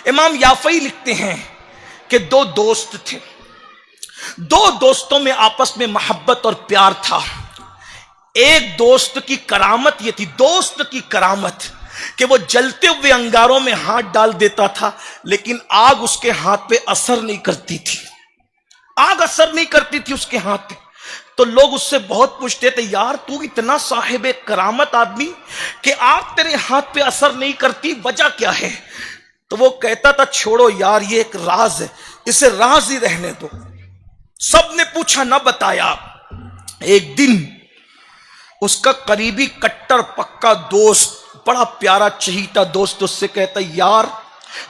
امام یافعی لکھتے ہیں کہ دو دوست تھے، دو دوستوں میں آپس میں محبت اور پیار تھا۔ ایک دوست کی کرامت یہ تھی، دوست کی کرامت، کہ وہ جلتے ہوئے انگاروں میں ہاتھ ڈال دیتا تھا لیکن آگ اس کے ہاتھ پہ اثر نہیں کرتی تھی، آگ اثر نہیں کرتی تھی اس کے ہاتھ پہ۔ تو لوگ اس سے بہت پوچھتے تھے، یار تو اتنا صاحب کرامت آدمی کہ آگ تیرے ہاتھ پہ اثر نہیں کرتی، وجہ کیا ہے؟ تو وہ کہتا تھا چھوڑو یار، یہ ایک راز ہے، اسے راز ہی رہنے دو۔ سب نے پوچھا، نہ بتایا۔ ایک دن اس کا قریبی کٹر پکا دوست، بڑا پیارا چہیتا دوست اس سے کہتا، یار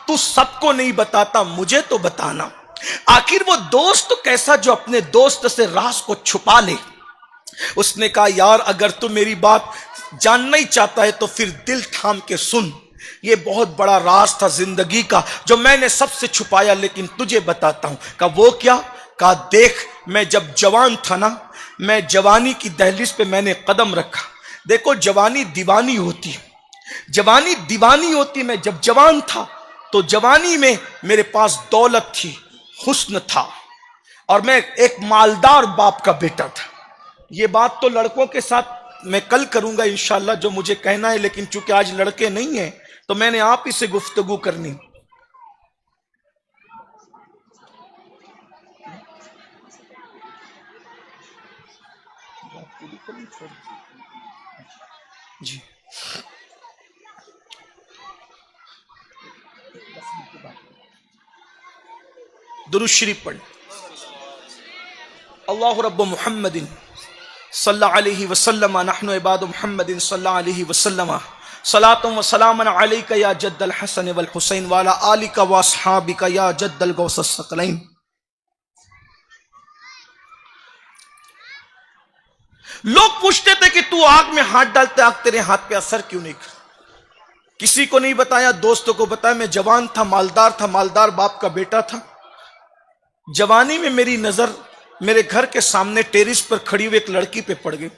تو سب کو نہیں بتاتا، مجھے تو بتانا۔ آخر وہ دوست کیسا جو اپنے دوست سے راز کو چھپا لے؟ اس نے کہا، یار اگر تو میری بات جاننا ہی چاہتا ہے تو پھر دل تھام کے سن، یہ بہت بڑا راز تھا زندگی کا جو میں نے سب سے چھپایا لیکن تجھے بتاتا ہوں۔ کہا وہ کیا؟ کہا دیکھ، میں جب جوان تھا نا، میں جوانی کی دہلیز پہ میں نے قدم رکھا۔ دیکھو جوانی دیوانی ہوتی ہے، جوانی دیوانی ہوتی۔ میں جب جوان تھا تو جوانی میں میرے پاس دولت تھی، حسن تھا، اور میں ایک مالدار باپ کا بیٹا تھا۔ یہ بات تو لڑکوں کے ساتھ میں کل کروں گا انشاءاللہ جو مجھے کہنا ہے، لیکن چونکہ آج لڑکے نہیں ہیں تو میں نے آپ ہی سے گفتگو کرنی۔ جی درود شریف پڑھ۔ اللہ رب محمد صلی اللہ علیہ وسلم، نحن عباد محمد صلی اللہ علیہ وسلم، صلاۃ و سلام علیک یا جد الحسن والحسین وعلی آلک واصحابک یا جد الغوث الثقلین۔ لوگ پوچھتے تھے کہ تو آگ میں ہاتھ ڈالتے، آگ تیرے ہاتھ پہ اثر کیوں نہیں کرتی؟ کسی کو نہیں بتایا، دوستوں کو بتایا۔ میں جوان تھا، مالدار تھا، مالدار باپ کا بیٹا تھا۔ جوانی میں میری نظر میرے گھر کے سامنے ٹیرس پر کھڑی ہوئی ایک لڑکی پہ پڑ گئی۔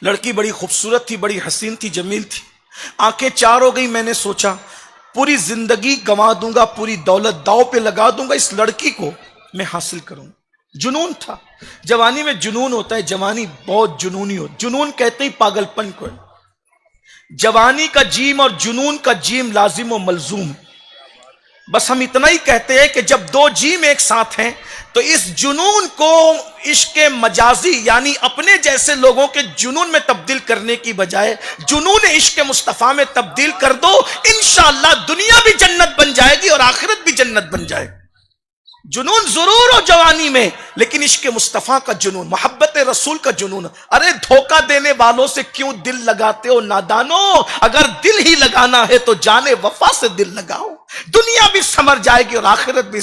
لڑکی بڑی خوبصورت تھی، بڑی حسین تھی، جمیل تھی، آنکھیں چار ہو گئی۔ میں نے سوچا پوری زندگی گنوا دوں گا، پوری دولت داؤ پہ لگا دوں گا، اس لڑکی کو میں حاصل کروں۔ جنون تھا، جوانی میں جنون ہوتا ہے، جوانی بہت جنونی ہو، جنون کہتے ہی پاگل پن کو ہے۔ جوانی کا جیم اور جنون کا جیم لازم و ملزوم، بس ہم اتنا ہی کہتے ہیں کہ جب دو جیم ایک ساتھ ہیں تو اس جنون کو عشق مجازی یعنی اپنے جیسے لوگوں کے جنون میں تبدیل کرنے کی بجائے جنون عشق مصطفیٰ میں تبدیل کر دو، انشاءاللہ دنیا بھی جنت بن جائے گی اور آخرت بھی جنت بن جائے گی۔ جنون ضرور ہو جوانی میں، لیکن عشق مصطفیٰ کا جنون، محبت رسول کا جنون۔ ارے دھوکہ دینے والوں سے کیوں دل لگاتے ہو نادانو؟ اگر دل ہی لگانا ہے تو جانے وفا سے دل لگاؤ، دنیا بھی سمر جائے گی اور آخرت بھی۔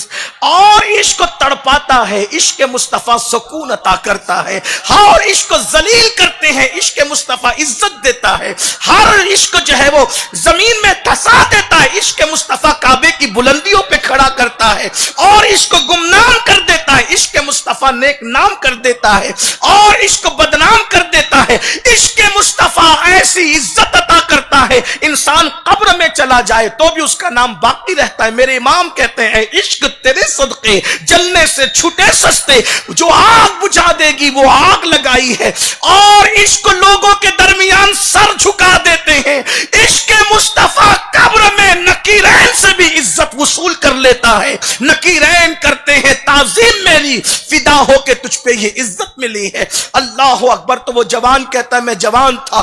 اور عشق کو تڑپاتا ہے، عشق مصطفیٰ سکون عطا کرتا ہے۔ اور عشق کو ذلیل کرتے ہیں، عشق مصطفیٰ عزت دیتا ہے۔ ہر عشق جو ہے وہ زمین میں دھسا دیتا ہے، عشق مصطفیٰ کعبے کی بلندیوں پہ کھڑا کرتا ہے۔ اور عشق کو گمنام کر دیتا ہے، عشق مصطفیٰ نیک نام کر دیتا ہے۔ اور عشق کو بدنام کر دیتا ہے، عشق مصطفیٰ ایسی عزت عطا کرتا ہے انسان قبر میں چلا جائے تو بھی اس کا نام باقی رہتا ہے۔ میرے امام کہتے ہیں عشق تیرے صدقے جلنے سے چھوٹے سستے، جو آگ بجھا دے گی وہ آگ لگائی ہے۔ اور عشق لوگوں کے درمیان سر جھکا دیتے ہیں، عشق مصطفیٰ قبر میں نکیرین سے بھی عزت وصول کر لیتا ہے۔ نکیرین کرتے ہیں تعظیم میری، فدا ہو کے تجھ پہ یہ عزت ملی ہے۔ اللہ اکبر۔ تو وہ جوان کہتا ہے میں جوان تھا،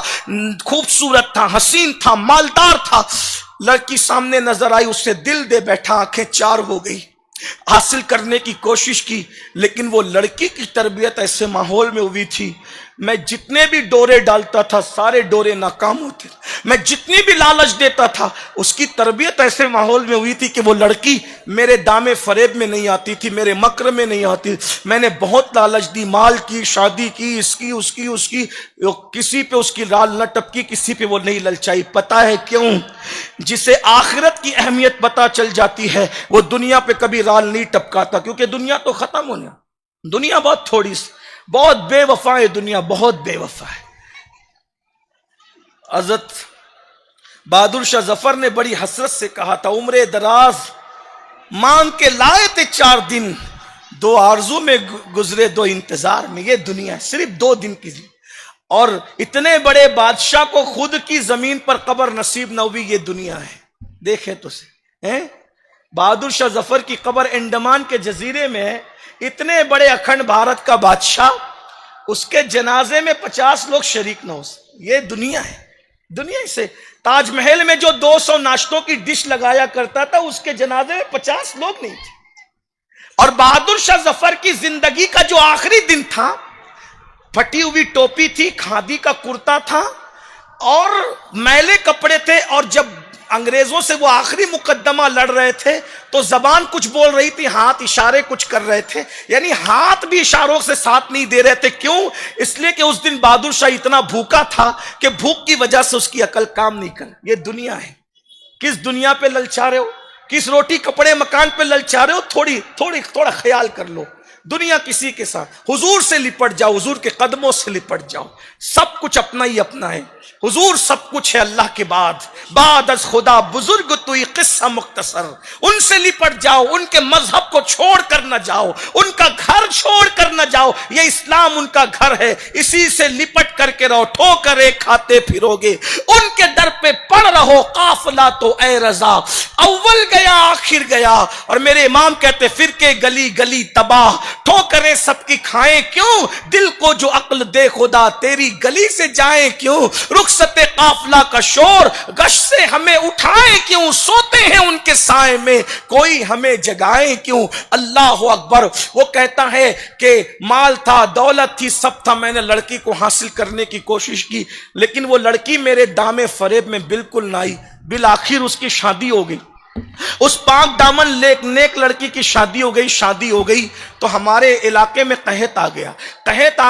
خوبصورت تھا، حسین تھا، مالدار تھا، لڑکی سامنے نظر آئی، اس سے دل دے بیٹھا، آنکھیں چار ہو گئی، حاصل کرنے کی کوشش کی، لیکن وہ لڑکی کی تربیت ایسے ماحول میں ہوئی تھی، میں جتنے بھی ڈورے ڈالتا تھا سارے ڈورے ناکام ہوتے، میں جتنی بھی لالچ دیتا تھا، اس کی تربیت ایسے ماحول میں ہوئی تھی کہ وہ لڑکی میرے دامے فریب میں نہیں آتی تھی، میرے مکر میں نہیں آتی۔ میں نے بہت لالچ دی، مال کی، شادی کی، اس کی اس کی اس کی، کسی پہ اس کی رال نہ ٹپکی، کسی پہ وہ نہیں للچائی۔ پتہ ہے کیوں؟ جسے آخرت کی اہمیت پتہ چل جاتی ہے وہ دنیا پہ کبھی رال نہیں ٹپکاتا، کیونکہ دنیا تو ختم ہونا، دنیا بہت تھوڑی سی، بہت بے وفا ہے دنیا، بہت بے وفا ہے۔ حضرت بہادر شاہ ظفر نے بڑی حسرت سے کہا تھا، عمر دراز مانگ کے لائے تھے 4 دن، 2 آرزو میں گزرے 2 انتظار میں. یہ دنیا ہے، صرف 2 دن کی. اور اتنے بڑے بادشاہ کو خود کی زمین پر قبر نصیب نہ ہوئی. یہ دنیا ہے. دیکھیں تو سے بہادر شاہ ظفر کی قبر انڈمان کے جزیرے میں ہے. اتنے بڑے اکھنڈ بھارت کا بادشاہ، اس کے جنازے میں 50 لوگ شریک نہ ہو سکے. یہ دنیا ہے. دنیا سے تاج محل میں جو 200 ناشتوں کی ڈش لگایا کرتا تھا، اس کے جنازے میں 50 لوگ نہیں تھے. اور بہادر شاہ ظفر کی زندگی کا جو آخری دن تھا، پھٹی ہوئی ٹوپی تھی، کھادی کا کرتا تھا اور میلے کپڑے تھے. اور جب انگریزوں سے وہ آخری مقدمہ لڑ رہے تھے تو زبان کچھ بول رہی تھی، ہاتھ اشارے کچھ کر رہے تھے. یعنی ہاتھ بھی اشاروں سے ساتھ نہیں دے رہے تھے. کیوں؟ اس لیے کہ اس دن بہادر شاہ اتنا بھوکا تھا کہ بھوک کی وجہ سے اس کی عقل کام نہیں کر. یہ دنیا ہے. کس دنیا پہ للچا رہے ہو؟ کس روٹی کپڑے مکان پہ للچا رہے ہو؟ تھوڑا خیال کر لو. دنیا کسی کے ساتھ. حضور سے لپٹ جاؤ، حضور کے قدموں سے لپٹ جاؤ. سب کچھ اپنا ہی اپنا ہے. حضور سب کچھ ہے اللہ کے بعد از خدا بزرگ توئی قصہ مختصر. ان سے لپٹ جاؤ، ان کے مذہب کو چھوڑ کر نہ جاؤ، ان کا گھر چھوڑ کر نہ جاؤ. یہ اسلام ان کا گھر ہے، اسی سے لپٹ کر کے رہو. ٹھوکر ایک کھاتے پھرو گے، ان کے در پہ پڑ رہو. قافلہ تو اے رضا اول گیا آخر گیا. اور میرے امام کہتے فرقے گلی گلی تباہ، ٹھوکریں سب کی کھائیں کیوں، دل کو جو عقل دے خدا تیری گلی سے جائیں کیوں. رخصت قافلہ کا شور گش سے ہمیں اٹھائیں کیوں، سوتے ہیں ان کے سائے میں کوئی ہمیں جگائیں کیوں. اللہ اکبر. وہ کہتا ہے کہ مال تھا، دولت تھی، سب تھا. میں نے لڑکی کو حاصل کرنے کی کوشش کی، لیکن وہ لڑکی میرے دام فریب میں بالکل نہ آئی. بالآخر اس کی شادی ہو گئی. اس پاک دامن نیک لڑکی کی شادی ہو گئی تو ہمارے علاقے میں قحط آ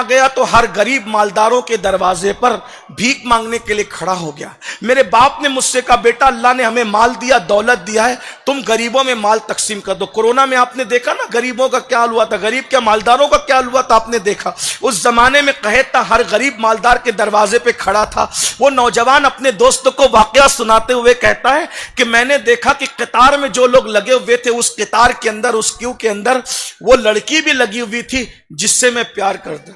گیا تو ہر غریب مالداروں کے دروازے پر بھیک مانگنے کے لیے کھڑا ہو گیا. میرے باپ نے مجھ سے کہا بیٹا اللہ نے ہمیں مال دیا، دولت دیا ہے، تم غریبوں میں مال تقسیم کر دو. کورونا میں آپ نے دیکھا نا غریبوں کا کیا حال ہوا تھا، غریب کیا مالداروں کا کیا حال ہوا تھا، آپ نے دیکھا. اس زمانے میں قحط تھا، ہر غریب مالدار کے دروازے پہ کھڑا تھا. وہ نوجوان اپنے دوستوں کو واقعہ سناتے ہوئے کہتا ہے کہ میں نے دیکھا کہ قطار میں جو لوگ لگے ہوئے تھے، اس قطار کے اندر، اس کیو کے اندر وہ لڑکی بھی لگی ہوئی تھی جس سے میں پیار کرتا.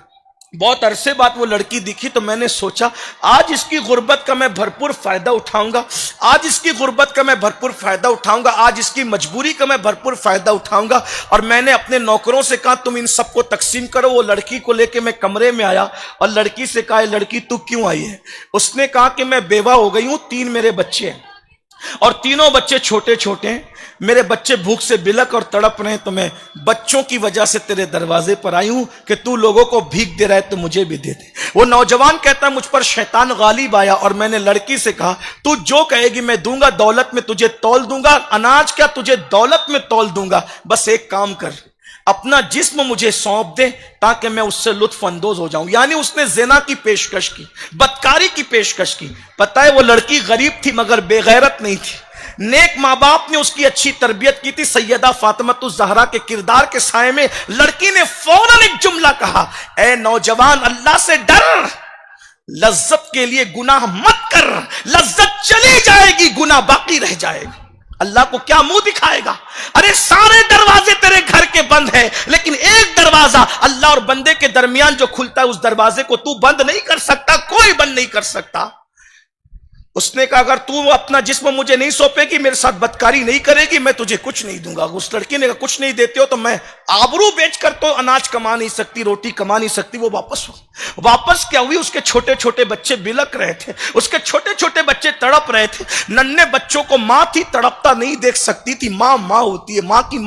بہت عرصے بعد وہ لڑکی دکھی تو میں نے سوچا آج اس کی غربت کا میں بھرپور فائدہ اٹھاؤں گا، آج اس کی غربت کا میں بھرپور فائدہ اٹھاؤں گا، آج اس کی مجبوری کا میں بھرپور فائدہ اٹھاؤں گا. اور میں نے اپنے نوکروں سے کہا تم ان سب کو تقسیم کرو. وہ لڑکی کو لے کے میں کمرے میں آیا اور لڑکی سے کہا لڑکی تو کیوں آئی ہے؟ اس نے کہا کہ میں بیوہ ہو گئی ہوں، 3 میرے بچے ہیں اور تینوں بچے چھوٹے چھوٹے ہیں. میرے بچے بھوک سے بلک اور تڑپ رہے ہیں تو میں بچوں کی وجہ سے تیرے دروازے پر آئی ہوں کہ تو لوگوں کو بھیک دے رہا ہے تو مجھے بھی دے دے. وہ نوجوان کہتا ہے مجھ پر شیطان غالب آیا اور میں نے لڑکی سے کہا تو جو کہے گی میں دوں گا، دولت میں تجھے تول دوں گا، اناج کیا تجھے دولت میں تول دوں گا. بس ایک کام کر، اپنا جسم مجھے سونپ دے تاکہ میں اس سے لطف اندوز ہو جاؤں. یعنی اس نے زنا کی پیشکش کی، بدکاری کی پیشکش کی. پتہ ہے وہ لڑکی غریب تھی مگر بے غیرت نہیں تھی. نیک ماں باپ نے اس کی اچھی تربیت کی تھی. سیدہ فاطمۃ الزہرا کے کردار کے سائے میں لڑکی نے فوراً ایک جملہ کہا، اے نوجوان اللہ سے ڈر، لذت کے لیے گناہ مت کر، لذت چلی جائے گی گناہ باقی رہ جائے گا. اللہ کو کیا منہ دکھائے گا؟ ارے سارے دروازے تیرے گھر کے بند ہیں لیکن ایک دروازہ اللہ اور بندے کے درمیان جو کھلتا ہے اس دروازے کو تو بند نہیں کر سکتا، کوئی بند نہیں کر سکتا. اس نے کہا اگر تو اپنا جسم مجھے نہیں سونپے گی، میرے ساتھ بدکاری نہیں کرے گی، میں تجھے کچھ نہیں دوں گا. اس لڑکی نے کہا کچھ نہیں دیتے ہو تو میں آبرو بیچ کر تو اناج کما نہیں سکتی، روٹی کما نہیں سکتی. وہ واپس کیا ہوئی؟ اس کے چھوٹے چھوٹے بچے بلک رہے تھے، اس کے چھوٹے چھوٹے بچے تڑپ رہے تھے. ننھے بچوں کو ماں تھی تڑپتا نہیں دیکھ سکتی تھی. ماں ہوتی ہے، ماں کی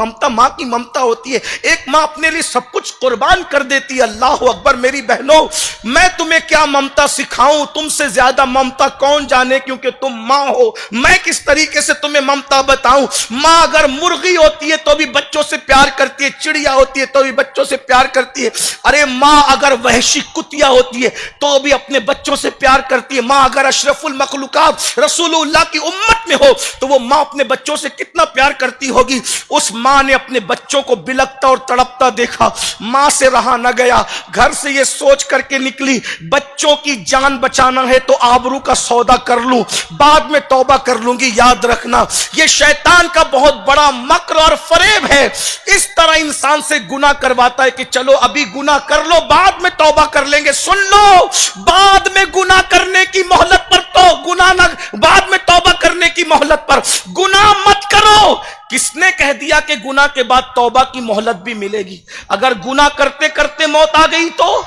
ممتا ہوتی ہے. ایک ماں اپنے لیے سب کچھ قربان کر دیتی ہے. اللہ اکبر. میری بہنوں میں تمہیں کیا ممتا سکھاؤں، تم سے زیادہ ممتا کون جانے کیونکہ تم ماں ہو. میں کس طریقے سے تمہیں ممتا بتاؤں. ماں اگر مرغی ہوتی ہے تو بھی بچوں سے پیار کرتی ہے، چڑیا ہوتی ہے تو بھی بچوں سے پیار کرتی ہے. ارے ماں اگر وحشی کتیا ہوتی ہے تو بھی اپنے بچوں سے پیار کرتی ہے. ماں اگر اشرف المخلوقات رسول اللہ کی امت میں ہو تو وہ ماں اپنے بچوں سے کتنا پیار کرتی ہوگی. اس ماں نے اپنے بچوں کو بلکتا اور تڑپتا دیکھا، ماں سے رہا نہ گیا. گھر سے یہ سوچ کر کے نکلی بچوں کی جان بچانا ہے تو آبرو کا سودا کر لوں, بعد میں توبہ کر لوں گی. یاد رکھنا یہ شیطان کا بہت بڑا مکر اور فریب ہے. اس طرح انسان سے گناہ کرواتا ہے کہ چلو ابھی گناہ کر لو, بعد میں توبہ کر لیں گے. سن لو, بعد میں گناہ کرنے کی مہلت پر تو گناہ نہ, بعد میں توبہ کرنے کی مہلت پر گناہ مت کرو. کس نے کہہ دیا کہ گناہ کے بعد توبہ کی مہلت بھی ملے گی؟ اگر گناہ کرتے کرتے موت آ گئی تو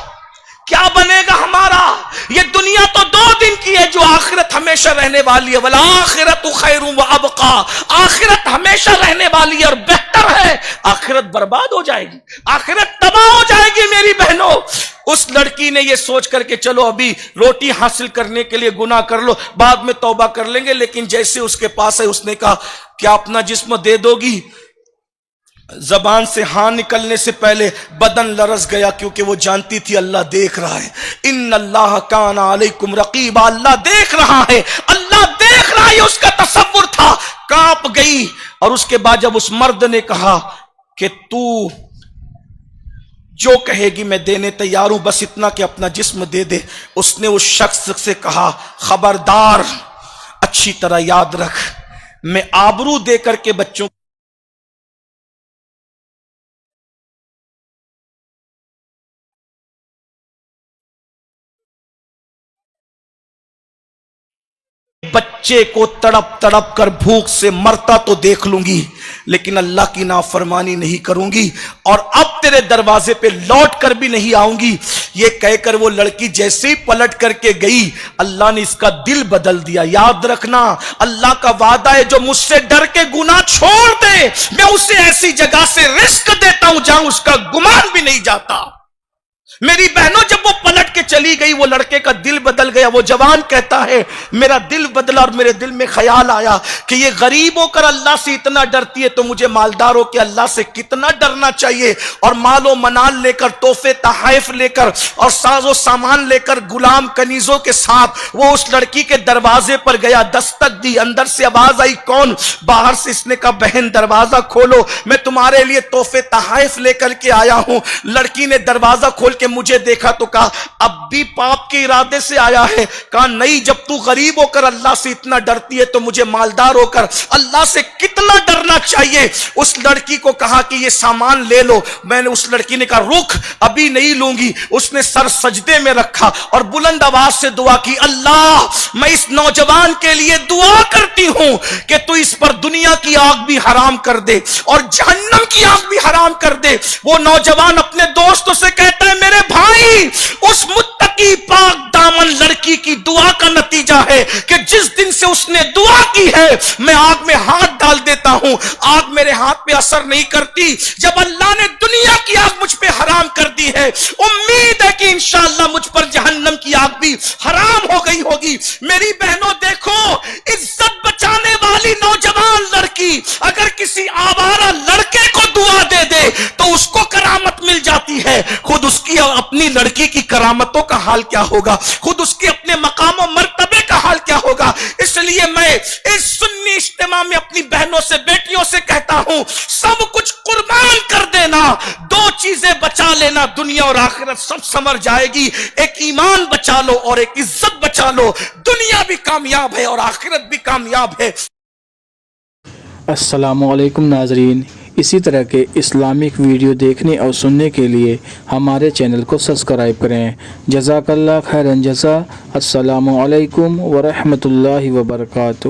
کیا بنے گا ہمارا؟ یہ دنیا تو 2 دن کی ہے, جو آخرت ہمیشہ رہنے والی ہے. والآخرۃ خیر وابقیٰ, آخرت ہمیشہ رہنے والی ہے اور بہتر ہے. آخرت برباد ہو جائے گی, آخرت تباہ ہو جائے گی میری بہنوں. اس لڑکی نے یہ سوچ کر کے چلو ابھی روٹی حاصل کرنے کے لیے گناہ کر لو, بعد میں توبہ کر لیں گے. لیکن جیسے اس کے پاس ہے, اس نے کہا کیا اپنا جسم دے دو گی؟ زبان سے ہاں نکلنے سے پہلے بدن لرز گیا, کیونکہ وہ جانتی تھی اللہ دیکھ رہا ہے. ان اللہ کان علیکم رقیبا, اللہ دیکھ رہا ہے, اللہ دیکھ رہا ہے, اس کا تصور تھا. کانپ گئی. اور اس کے بعد جب اس مرد نے کہا کہ تو جو کہے گی میں دینے تیار ہوں, بس اتنا کہ اپنا جسم دے دے, اس نے اس شخص سے کہا خبردار, اچھی طرح یاد رکھ, میں آبرو دے کر کے بچوں بچے کو تڑپ تڑپ کر بھوک سے مرتا تو دیکھ لوں گی, لیکن اللہ کی نافرمانی نہیں کروں گی, اور اب تیرے دروازے پہ لوٹ کر بھی نہیں آؤں گی. یہ کہہ کر وہ لڑکی جیسے ہی پلٹ کر کے گئی, اللہ نے اس کا دل بدل دیا. یاد رکھنا اللہ کا وعدہ ہے جو مجھ سے ڈر کے گناہ چھوڑ دے, میں اسے ایسی جگہ سے رزق دیتا ہوں جہاں اس کا گمان بھی نہیں جاتا. میری بہنوں, جب وہ پلٹ کے چلی گئی, وہ لڑکے کا دل بدل گیا. وہ جوان کہتا ہے میرا دل بدلا, اور میرے دل میں خیال آیا کہ یہ غریب ہو کر اللہ سے اتنا ڈرتی ہے, تو مجھے مالدار ہو کے اللہ سے کتنا ڈرنا چاہیے. اور مال و منال لے کر, تحفے تحائف لے کر, اور ساز و سامان لے کر, غلام کنیزوں کے ساتھ وہ اس لڑکی کے دروازے پر گیا. دستک دی, اندر سے آواز آئی کون؟ باہر سے. اس نے کہا بہن دروازہ کھولو, میں تمہارے لیے تحفے تحائف لے کر کے آیا ہوں. لڑکی نے دروازہ کھول کے مجھے دیکھا تو کہا اب بھی پاپ کے ارادے سے آیا ہے؟ کہا نہیں, جب تو غریب ہو کر اللہ سے اتنا ڈرتی ہے تو مجھے مالدار ہو کر اللہ سے کتنا ڈرنا چاہیے. اس لڑکی کو کہا کہ یہ سامان لے لو. میں نے, اس لڑکی نے کہا رک, ابھی نہیں لوں گی. اس نے سر سجدے میں رکھا اور بلند آواز سے دعا کی, اللہ میں اس نوجوان کے لیے دعا کرتی ہوں کہ تو اس پر دنیا کی آگ بھی حرام کر دے اور جہنم کی آگ بھی حرام کر دے. وہ نوجوان اپنے دوستوں سے کہتا ہے میرے بھائی, اس متقی پاک دامن لڑکی کی دعا کا نتیجہ ہے کہ جس دن سے اس نے دعا کی ہے میں آگ میں ہاتھ ڈال دیتا ہوں, آگ میرے ہاتھ پہ اثر نہیں کرتی. جب اللہ نے دنیا کی آگ مجھ پہ حرام کر دی ہے, امید ہے کہ انشاءاللہ مجھ پر جہنم کی آگ بھی حرام ہو گئی ہوگی. میری بہنوں دیکھو, عزت بچانے والی نوجوان لڑکی اگر کسی آوارہ لڑکے کو دعا دے دے تو اس کو کرامت مل جاتی ہے. خود اس کی اپنی لڑکی کی کرامتوں کا حال کیا ہوگا, خود اس کے اپنے مقام و مرتبے کا حال کیا ہوگا. اس لیے میں اس سنی اجتماع میں اپنی بہنوں سے, بیٹیوں سے کہتا ہوں, سب کچھ قربان کر دینا, 2 چیزیں بچا لینا, دنیا اور آخرت سب سمر جائے گی. ایک ایمان بچا لو اور ایک عزت بچا لو, دنیا بھی کامیاب ہے اور آخرت بھی کامیاب ہے. السلام علیکم ناظرین, اسی طرح کے اسلامک ویڈیو دیکھنے اور سننے کے لیے ہمارے چینل کو سبسکرائب کریں. جزاک اللہ خیرن جزا. السلام علیکم ورحمۃ اللہ وبرکاتہ.